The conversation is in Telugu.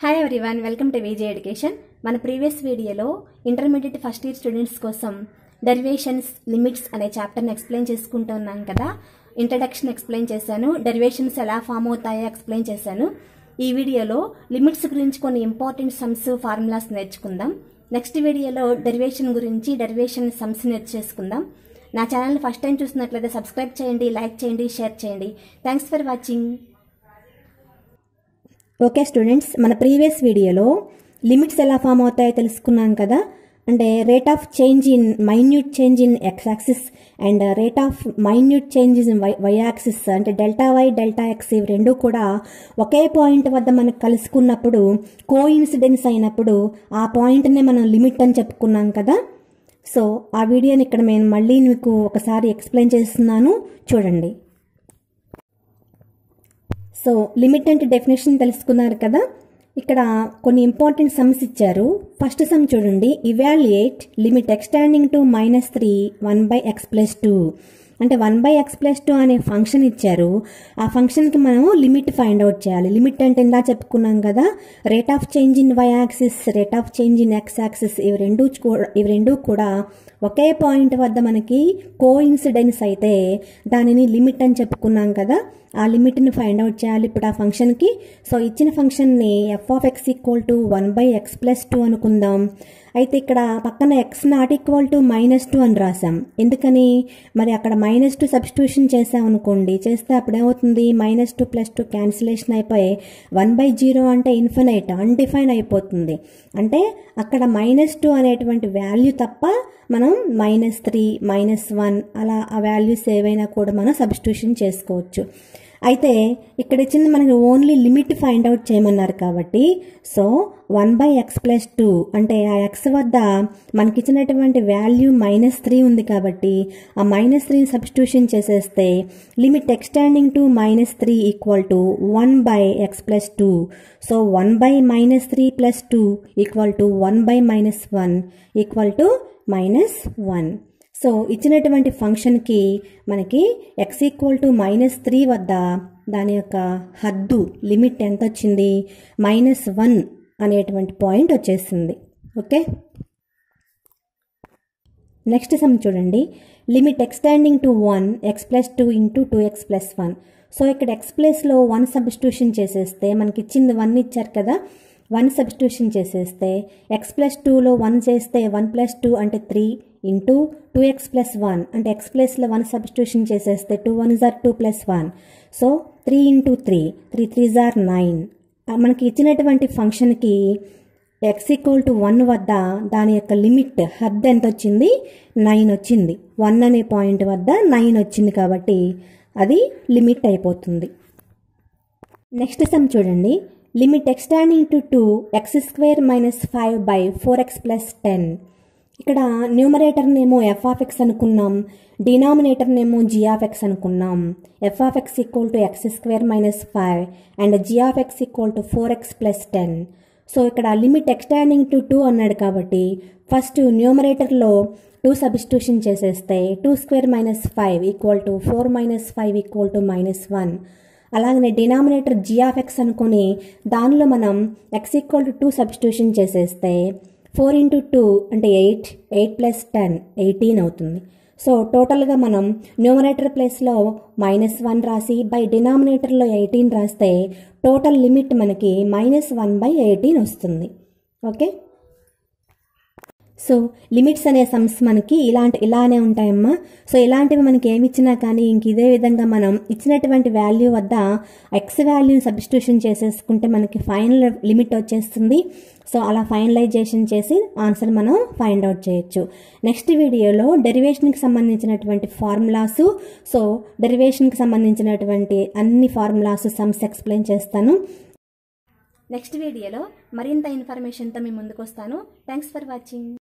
Hi everyone, welcome to VJ education. మన ప్రీవియస్ వీడియోలో ఇంటర్మీడియట్ ఫస్ట్ ఇయర్ స్టూడెంట్స్ కోసం డెరివేషన్స్, లిమిట్స్ అనే చాప్టర్ని ఎక్స్ప్లెయిన్ చేసుకుంటున్నాం కదా. ఇంట్రడక్షన్ ఎక్స్ప్లెయిన్ చేశాను, డెరివేషన్స్ ఎలా ఫామ్ అవుతాయో ఎక్స్ప్లెయిన్ చేశాను. ఈ వీడియోలో లిమిట్స్ గురించి కొన్ని ఇంపార్టెంట్ సమ్స్, ఫార్ములాస్ నేర్చుకుందాం. నెక్స్ట్ వీడియోలో డెరివేషన్ గురించి, డెరివేషన్ సమ్స్ నేర్చేసుకుందాం. నా ఛానల్ని ఫస్ట్ టైం చూసినట్లయితే సబ్స్క్రైబ్ చేయండి, లైక్ చేయండి, షేర్ చేయండి. Thanks for watching. Okay students, మన ప్రీవియస్ వీడియోలో లిమిట్స్ ఎలా ఫామ్ అవుతాయో తెలుసుకున్నాం కదా. అంటే rate of change in minute change in x axis and rate of minute change in y axis, అంటే డెల్టా వై, డెల్టా ఎక్స్ ఇవి రెండు కూడా ఒకే పాయింట్ వద్ద మనకు కలుసుకున్నప్పుడు, కో ఇన్సిడెన్స్ అయినప్పుడు ఆ పాయింట్నే మనం లిమిట్ అని చెప్పుకున్నాం కదా. సో ఆ వీడియోని ఇక్కడ నేను మళ్ళీ మీకు ఒకసారి ఎక్స్ప్లెయిన్ చేస్తున్నాను, చూడండి. సో లిమిట్ అంటే డెఫినేషన్ తెలుసుకున్నారు కదా. ఇక్కడ కొన్ని ఇంపార్టెంట్ సమ్స్ ఇచ్చారు. ఫస్ట్ సమ్ చూడండి, evaluate limit extending to -3 1/x+2. అంటే 1/x+2 అనే ఫంక్షన్ ఇచ్చారు. ఆ ఫంక్షన్కి మనము లిమిట్ ఫైండ్ అవుట్ చేయాలి. లిమిట్ అంటే ఇందా చెప్పుకున్నాం కదా, rate of change in y axis, rate of change in x axis ఇవి రెండు కూడా ఒకే పాయింట్ వద్ద మనకి కో ఇన్సిడెన్స్ అయితే దానిని లిమిట్ అని చెప్పుకున్నాం కదా. ఆ లిమిట్ని ఫైండ్ అవుట్ చేయాలి ఇప్పుడు ఆ ఫంక్షన్కి. సో ఇచ్చిన ఫంక్షన్ని f(x = 1/x+2) అనుకుందాం. అయితే ఇక్కడ పక్కన x ≠ -2 అని రాసాం. ఎందుకని? మరి అక్కడ -2 సబ్స్టిట్యూషన్ చేసామనుకోండి, చేస్తే అప్పుడు ఏమవుతుంది, -2 + 2 క్యాన్సిలేషన్ అయిపోయి 1/0 అంటే ఇన్ఫినైట్, అన్డిఫైన్ అయిపోతుంది. అంటే అక్కడ -2 అనేటువంటి వాల్యూ తప్ప మనం -3, -1 అలా ఆ వాల్యూస్ ఏవైనా కూడా మనం సబ్స్టిట్యూషన్ చేసుకోవచ్చు. అయితే ఇక్కడ ఇచ్చింది మనకి ఓన్లీ లిమిట్ ఫైండ్ అవుట్ చేయమన్నారు కాబట్టి, సో 1/x+2 అంటే ఆ x వద్ద మనకి ఇచ్చినటువంటి వాల్యూ -3 ఉంది కాబట్టి ఆ -3ని సబ్స్టిట్యూషన్ చేసేస్తే limit extending to -3 = 1/x+2. So 1/-3 + 2 = 1/-1 = -1. So ఇచ్చినటువంటి ఫంక్షన్కి మనకి x = -3 వద్ద దాని యొక్క హద్దు లిమిట్ ఎంత వచ్చింది, -1 అనేటువంటి పాయింట్ వచ్చేసింది. ఓకే, నెక్స్ట్ సమ్ చూడండి, limit extending to 1 x+2 × 2x + 1. So ఇక్కడ x ప్లేస్లో 1 సబ్స్టిట్యూషన్ చేసేస్తే మనకి ఇచ్చింది 1 ఇచ్చారు కదా, 1 సబ్స్టిట్యూషన్ చేసేస్తే x+2లో 1 చేస్తే 1 + 2 అంటే 3 × 2x + 1 అంటే x ప్లేస్లో 1 సబ్స్టిట్యూషన్ చేసేస్తే 2 1s are 2 + 1. So 3 × 3 3 3s are 9. మనకి ఇచ్చినటువంటి ఫంక్షన్కి x = 1 వద్ద దాని యొక్క లిమిట్ హద్దు ఎంత వచ్చింది, 9 వచ్చింది. 1 అనే పాయింట్ వద్ద 9 వచ్చింది కాబట్టి అది లిమిట్ అయిపోతుంది. నెక్స్ట్ సమ్ చూడండి, limit extending to 2x² - 5/4x + 10. ఇక్కడ న్యూమరేటర్నేమో f(x) అనుకున్నాం, డినామినేటర్నేమో g(x) అనుకున్నాం. f(x) = x² - 5 and g(x) = 4x + 10. So ఇక్కడ లిమిట్ ఎక్స్టెండింగ్ టు 2 అన్నాడు కాబట్టి ఫస్ట్ న్యూమరేటర్లో 2 సబ్స్టిట్యూషన్ చేసేస్తే 2² - 5 = 4 - 5 = -1. అలాగనే డినామినేటర్ g(x) అనుకుని దానిలో మనం x = 2 సబ్స్టిట్యూషన్ చేసేస్తే 4 × 2 అంటే 8, 8 + 10 18 అవుతుంది. సో టోటల్గా మనం న్యూమరేటర్ ప్లేస్లో -1 రాసి బై డినామినేటర్లో 18 రాస్తే టోటల్ లిమిట్ మనకి -1/18 వస్తుంది. ఓకే, సో లిమిట్స్ అనే సమ్స్ మనకి ఇలానే ఉంటాయమ్మా. సో ఇలాంటివి మనకి ఏమి ఇచ్చినా కానీ ఇంక ఇదే విధంగా మనం ఇచ్చినటువంటి వాల్యూ వద్ద ఎక్స్ వాల్యూని సబ్స్టిట్యూషన్ చేసేసుకుంటే మనకి ఫైనల్ లిమిట్ వచ్చేస్తుంది. సో అలా ఫైనలైజేషన్ చేసి ఆన్సర్ మనం ఫైండ్ అవుట్ చేయొచ్చు. నెక్స్ట్ వీడియోలో డెరివేషన్కి సంబంధించినటువంటి ఫార్ములాసు, సో డెరివేషన్కి సంబంధించినటువంటి అన్ని ఫార్ములాసు, సమ్స్ ఎక్స్ప్లెయిన్ చేస్తాను. నెక్స్ట్ వీడియోలో మరింత ఇన్ఫర్మేషన్తో మీ ముందుకు వస్తాను. Thanks for watching.